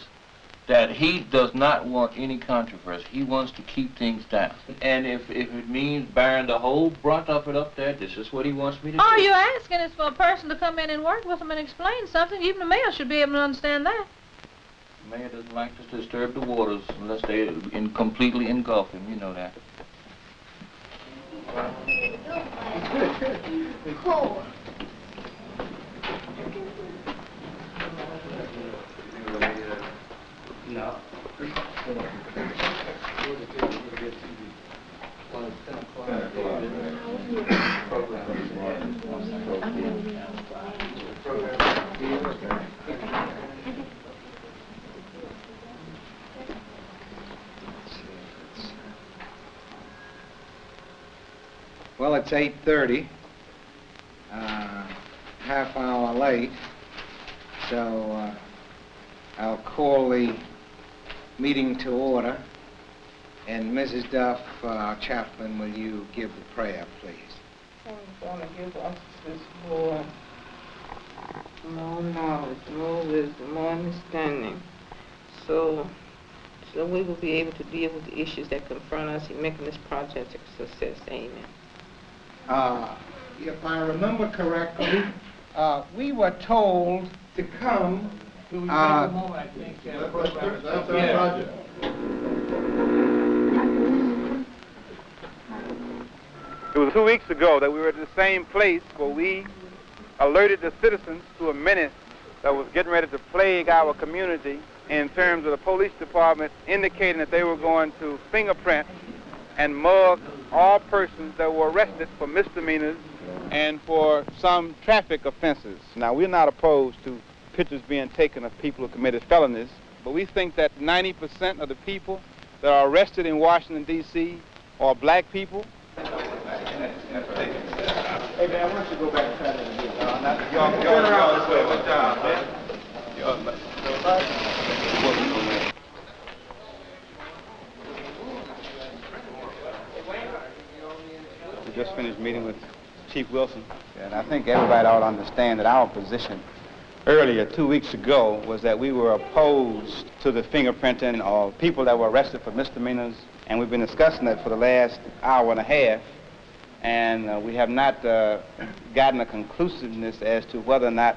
that he does not want any controversy. He wants to keep things down. And if it means bearing the whole brunt of it up there, this is what he wants me to do.
All you're asking is for a person to come in and work with him and explain something. Even the mayor should be able to understand that.
The mayor doesn't like to disturb the waters unless they completely engulf him. You know that.
Cool.
No.
Well, it's 8:30, half hour late, so I'll call the meeting to order. And Mrs. Duff, our chaplain, will you give the prayer, please?
I'm going to give us this board more knowledge, more wisdom, more understanding, so we will be able to deal with the issues that confront us in making this project a success. Amen.
If I remember correctly, we were told to come.
It
was 2 weeks ago that we were at the same place where we alerted the citizens to a menace that was getting ready to plague our community in terms of the police department indicating that they were going to fingerprint and mug all persons that were arrested for misdemeanors and for some traffic offenses. Now, we're not opposed to pictures being taken of people who committed felonies, but we think that 90% of the people that are arrested in Washington, D.C. are black people. Hey, man, why don't you go back and try that again? Y'all this way. Good job, man. We just finished meeting with Chief Wilson, and I think everybody ought to understand that our position earlier, 2 weeks ago, was that we were opposed to the fingerprinting of people that were arrested for misdemeanors, and we've been discussing that for the last hour and a half, and we have not gotten a conclusiveness as to whether or not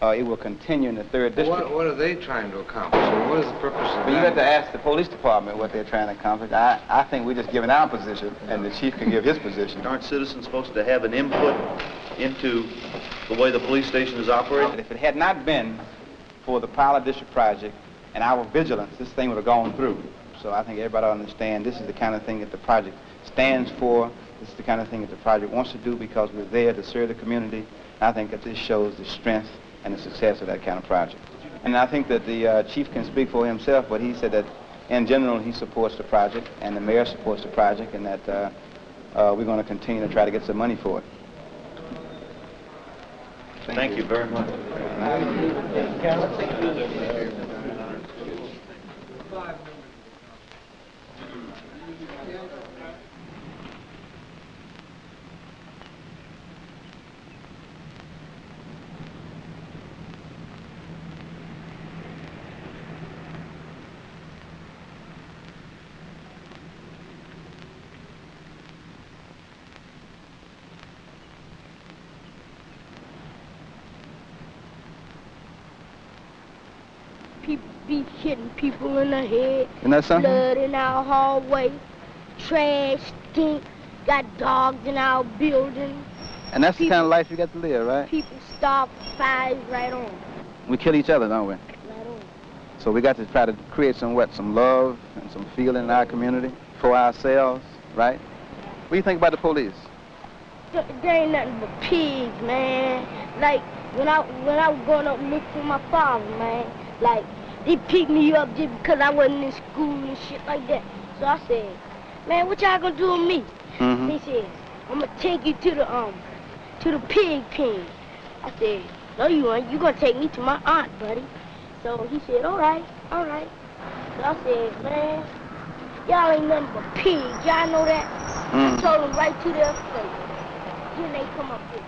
it will continue in the 3rd District.
What are they trying to accomplish? Or what is the purpose of
But you have to ask the police department what they're trying to accomplish. I think we're just giving our position, and the chief can give his position.
Aren't citizens supposed to have an input into the way the police station is operated?
If it had not been for the Pilot District project and our vigilance, this thing would have gone through. So I think everybody ought to understand this is the kind of thing that the project stands for. This is the kind of thing that the project wants to do because we're there to serve the community. And I think that this shows the strength and the success of that kind of project. And I think that the chief can speak for himself, but he said that in general he supports the project and the mayor supports the project, and that we're going to continue to try to get some money for it.
Thank you very much.
people be hitting people in the head.
Isn't that something?
Blood in our hallway. Trash, stink. Got dogs in our building.
And that's the kind of life you got to live, right?
People stop, fires right on.
We kill each other, don't we?
Right on.
So we got to try to create some love and some feeling in our community for ourselves, right? What do you think about the police?
There ain't nothing but pigs, man. Like, when I was growing up looking for my father, man, like, they picked me up just because I wasn't in school and shit like that. So I said, man, what y'all gonna do with me?
Mm-hmm.
He said, I'm gonna take you to the pig pen. I said, no you ain't, you gonna take me to my aunt, buddy. So he said, all right. So I said, man, y'all ain't nothing but pigs, y'all know that? I told him right to their face. Then they come up here.